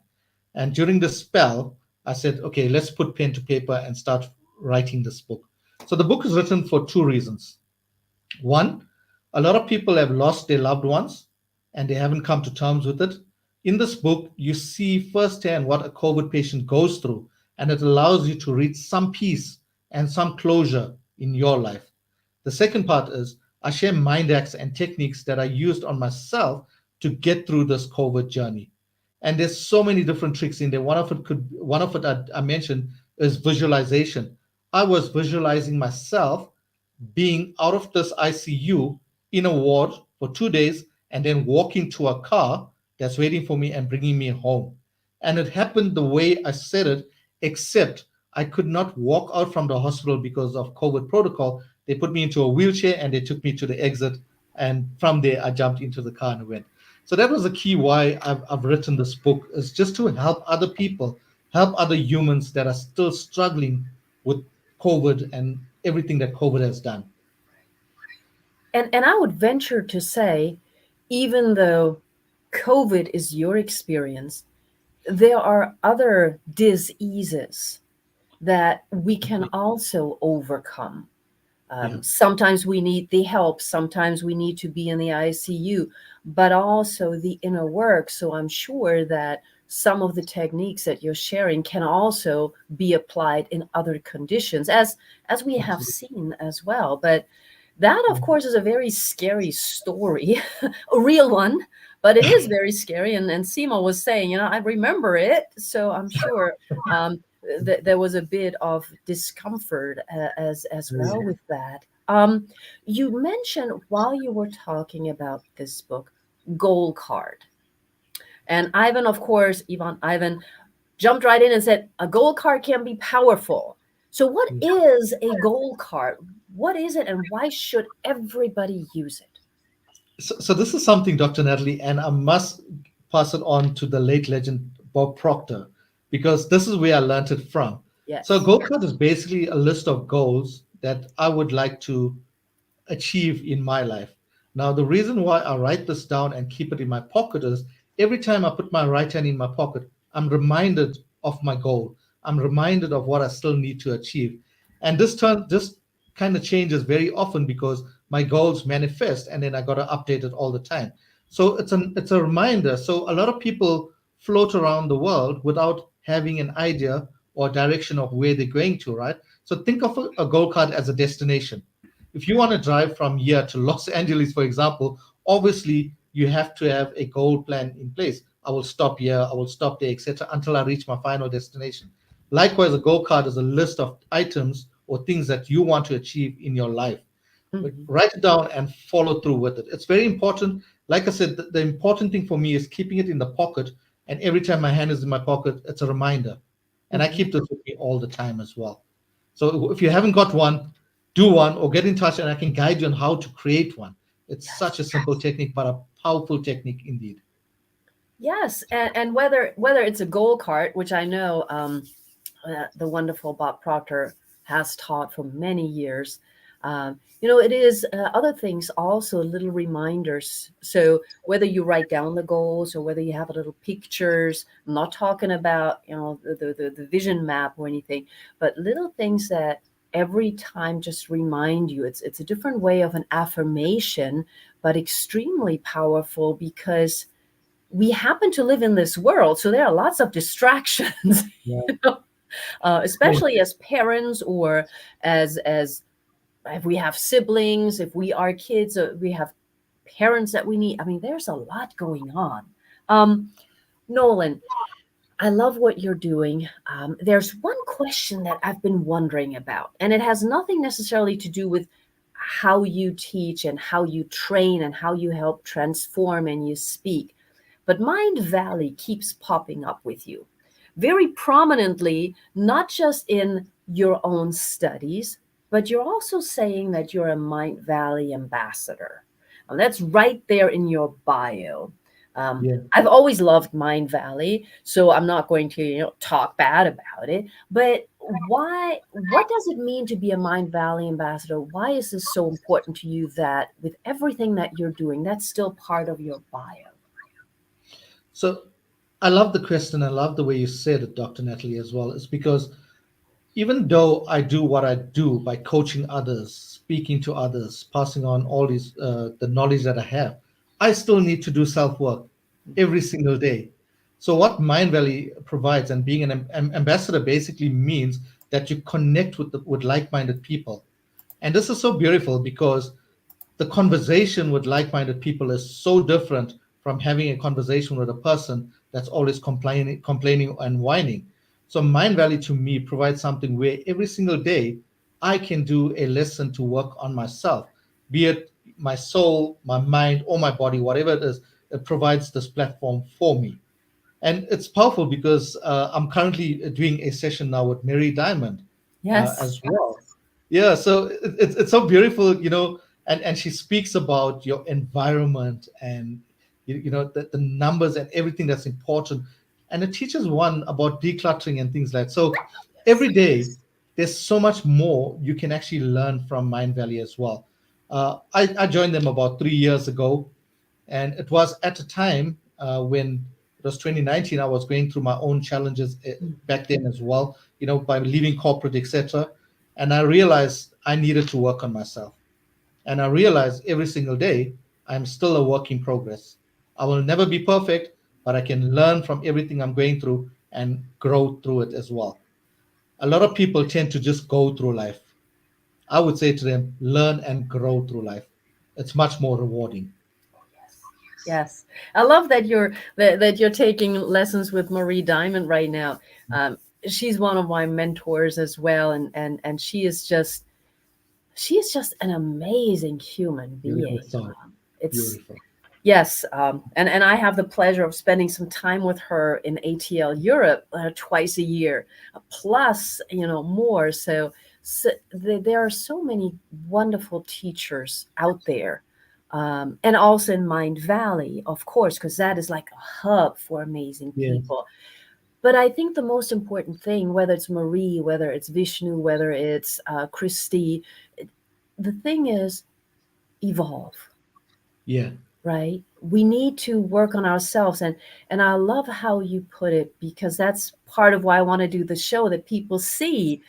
And during this spell, I said, okay, let's put pen to paper and start writing this book. So the book is written for two reasons. One, a lot of people have lost their loved ones and they haven't come to terms with it. In this book, you see firsthand what a COVID patient goes through, and it allows you to reach some peace and some closure in your life. The second part is I share mind hacks and techniques that I used on myself to get through this COVID journey. And there's so many different tricks in there. One of it I mentioned is visualization. I was visualizing myself being out of this ICU in a ward for 2 days and then walking to a car that's waiting for me and bringing me home. And it happened the way I said it, except I could not walk out from the hospital because of COVID protocol. They put me into a wheelchair and they took me to the exit. And from there, I jumped into the car and went. So that was the key why I've written this book, is just to help other people, help other humans that are still struggling with COVID and everything that COVID has done.
And I would venture to say, even though COVID is your experience, there are other diseases that we can also overcome.
Yeah,
Sometimes we need the help, sometimes we need to be in the ICU, but also the inner work. So I'm sure that some of the techniques that you're sharing can also be applied in other conditions, as we have
absolutely.
seen as well. But that, of
Yeah.
course, is a very scary story, a real one, but it is very scary. And Sima was saying, I remember it. So I'm sure there was a bit of discomfort as well with that. You mentioned while you were talking about this book, Goal Card. And Ivan, of course, Ivan jumped right in and said, a goal card can be powerful. So, what
Yeah.
is a goal card? What is it, and why should everybody use it?
So this is something, Dr. Natalie, and I must pass it on to the late legend Bob Proctor, because this is where I learned it from. So a
Yes.
goal card is basically a list of goals that I would like to achieve in my life. Now, the reason why I write this down and keep it in my pocket is every time I put my right hand in my pocket, I'm reminded of my goal. I'm reminded of what I still need to achieve. And this kind of changes very often because my goals manifest and then I got to update it all the time. So it's a reminder. So a lot of people float around the world without having an idea or direction of where they're going to, right? So think of a goal card as a destination. If you want to drive from here to Los Angeles, for example, obviously you have to have a goal plan in place. I will stop here, I will stop there, etc., until I reach my final destination. Likewise, a goal card is a list of items or things that you want to achieve in your life. But
Hmm.
write it down and follow through with it. It's very important. Like I said, the important thing for me is keeping it in the pocket. And every time my hand is in my pocket, it's a reminder. And I
Hmm.
keep this with me all the time as well. So if you haven't got one, do one or get in touch and I can guide you on how to create one. It's such a
Yes.
simple technique, but a powerful technique indeed.
Yes, and whether it's a goal card, which I know the wonderful Bob Proctor has taught for many years. It is other things also, little reminders. So whether you write down the goals or whether you have a little pictures, I'm not talking about the vision map or anything, but little things that every time just remind you. It's a different way of an affirmation, but extremely powerful because we happen to live in this world, so there are lots of distractions.
Yeah.
you know,
Oh,
especially as parents or as if we have siblings, if we are kids, we have parents that we need. I mean, there's a lot going on. Um, Nolan, I love what you're doing. There's one question that I've been wondering about, and it has nothing necessarily to do with how you teach and how you train and how you help transform and you speak. But Mind Valley keeps popping up with you very prominently, not just in your own studies, but you're also saying that you're a Mind Valley ambassador. And that's right there in your bio.
yeah.
I've always loved Mind Valley, so I'm not going to, talk bad about it. But why? What does it mean to be a Mind Valley ambassador? Why is this so important to you that with everything that you're doing, that's still part of your bio?
So I love the question. I love the way you said it, Dr. Natalie, as well. It's because even though I do what I do by coaching others, speaking to others, passing on all these the knowledge that I have, I still need to do self work every single day. So what Mind Valley provides and being an ambassador basically means that you connect with like-minded people, and this is so beautiful because the conversation with like-minded people is so different from having a conversation with a person that's always complaining and whining. So Mind Valley to me provides something where every single day I can do a lesson to work on myself, be it my soul, my mind, or my body, whatever it is. It provides this platform for me, and it's powerful because I'm currently doing a session now with Mary Diamond
Yes.
as well. Yeah, so it's so beautiful, and she speaks about your environment and the numbers and everything that's important. And it teaches one about decluttering and things like that. So every day, there's so much more you can actually learn from Mind Valley as well. I joined them about 3 years ago, and it was at a time when it was 2019. I was going through my own challenges back then as well, by leaving corporate, etc. And I realized I needed to work on myself. And I realize every single day I'm still a work in progress. I will never be perfect, but I can learn from everything I'm going through and grow through it as well. A lot of people tend to just go through life. I would say to them, learn and grow through life. It's much more rewarding.
Yes, I love that you're taking lessons with Marie Diamond right now. She's one of my mentors as well, and she is just an amazing human
Beautiful
being.
soul.
It's
Beautiful.
Yes, and I have the pleasure of spending some time with her in ATL Europe twice a year, plus more. So there are so many wonderful teachers out there, and also in Mind Valley, of course, because that is like a hub for amazing
Yes.
people. But I think the most important thing, whether it's Marie, whether it's Vishnu, whether it's Christy, the thing is evolve,
Yeah.
right? We need to work on ourselves, and I love how you put it, because that's part of why I want to do the show, that people see,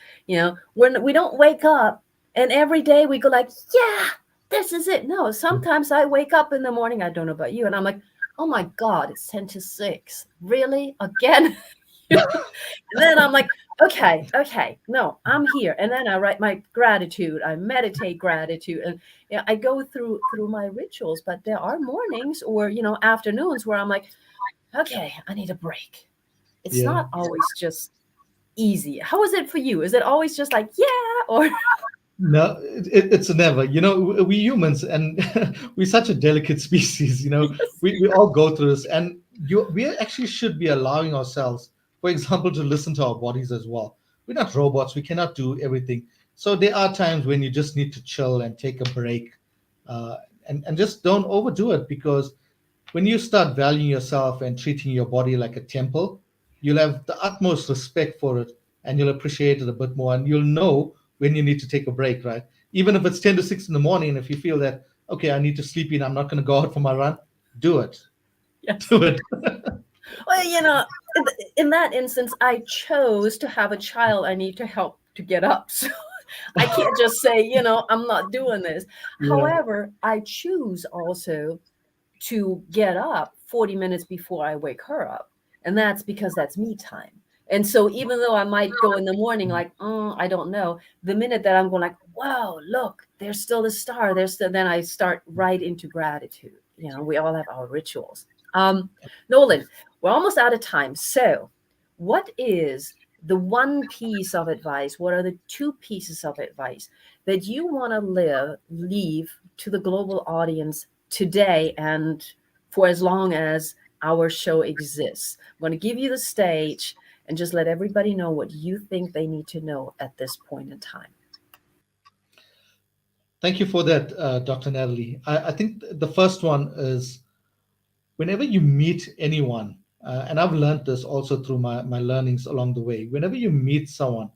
when we don't wake up and every day we go like, yeah, this is it. No, sometimes I wake up in the morning, I don't know about you, and I'm like, oh my God, it's 10 to 6. Really? Again? And then I'm like, okay, no, I'm here. And then I write my gratitude, I meditate gratitude, and I go through my rituals. But there are mornings or afternoons where I'm like, okay, I need a break. It's
Yeah.
not always just easy. How is it for you? Is it always just like, yeah, or
No, it's never. We humans, and we're such a delicate species. We all go through this, and we actually should be allowing ourselves, for example, to listen to our bodies as well. We're not robots. We cannot do everything. So there are times when you just need to chill and take a break, uh, and just don't overdo it, because when you start valuing yourself and treating your body like a temple, you'll have the utmost respect for it, and you'll appreciate it a bit more, and you'll know when you need to take a break, right? Even if it's 10 to 6 in the morning, and if you feel that, okay, I need to sleep in, I'm not going to go out for my run, do it.
yes.
Do it.
Well, in that instance, I chose to have a child. I need to help to get up. So I can't just say, I'm not doing this.
Yeah.
However, I choose also to get up 40 minutes before I wake her up. And that's because that's me time. And so even though I might go in the morning like, I don't know, the minute that I'm going like, wow, look, there's still the star. Then I start right into gratitude. We all have our rituals. Nolan, we're almost out of time. So what is the one piece of advice? What are the two pieces of advice that you want to leave to the global audience today and for as long as our show exists? I'm going to give you the stage and just let everybody know what you think they need to know at this point in time.
Thank you for that, Dr. Natalie. I think the first one is, whenever you meet anyone, and I've learned this also through my learnings along the way, whenever you meet someone,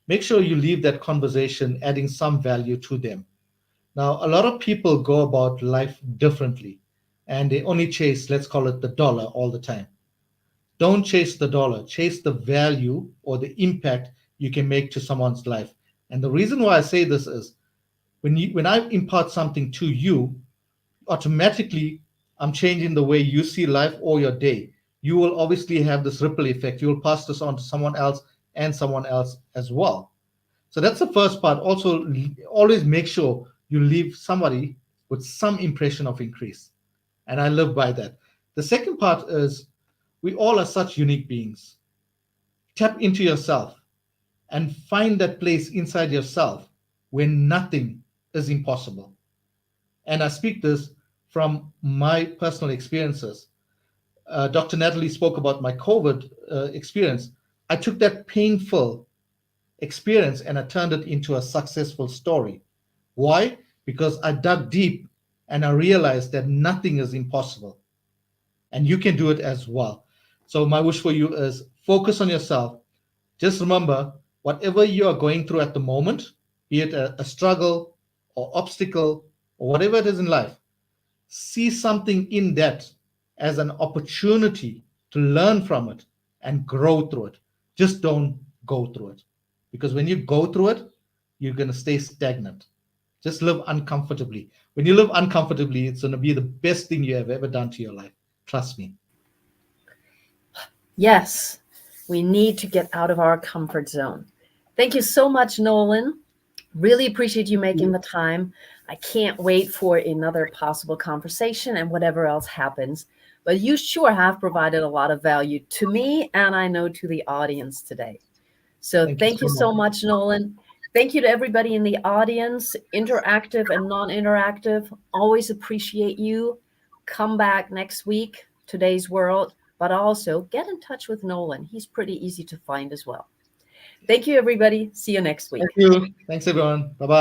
make sure you leave that conversation adding some value to them. Now, a lot of people go about life differently, and they only chase, let's call it, the dollar all the time. Don't chase the dollar, chase the value or the impact you can make to someone's life. And the reason why I say this is, when I impart something to you, automatically I'm changing the way you see life or your day. You will obviously have this ripple effect. You will pass this on to someone else and someone else as well. So that's the first part. Also, always make sure you leave somebody with some impression of increase. And I live by that. The second part is, we all are such unique beings. Tap into yourself and find that place inside yourself where nothing is impossible. And I speak this from my personal experiences. Dr. Natalie spoke about my COVID experience. I took that painful experience and I turned it into a successful story. Why? Because I dug deep and I realized that nothing is impossible. and you can do it as well. So my wish for you is focus on yourself. Just remember, whatever you are going through at the moment, be it a struggle or obstacle or whatever it is in life, see something in that as an opportunity to learn from it and grow through it. Just don't go through it. Because when you go through it, you're going to stay stagnant. Just live uncomfortably. When you live uncomfortably, it's going to be the best thing you have ever done to your life. Trust me.
Yes, we need to get out of our comfort zone. Thank you so much, Nolan. Really appreciate you making the time. I can't wait for another possible conversation and whatever else happens. But you sure have provided a lot of value to me, and I know to the audience today. So thank you so much, Nolan. Thank you to everybody in the audience, interactive and non-interactive. Always appreciate you. Come back next week, Today's World, but also get in touch with Nolan. He's pretty easy to find as well. Thank you, everybody. See you next week.
Thank you. Thanks, everyone. Bye-bye.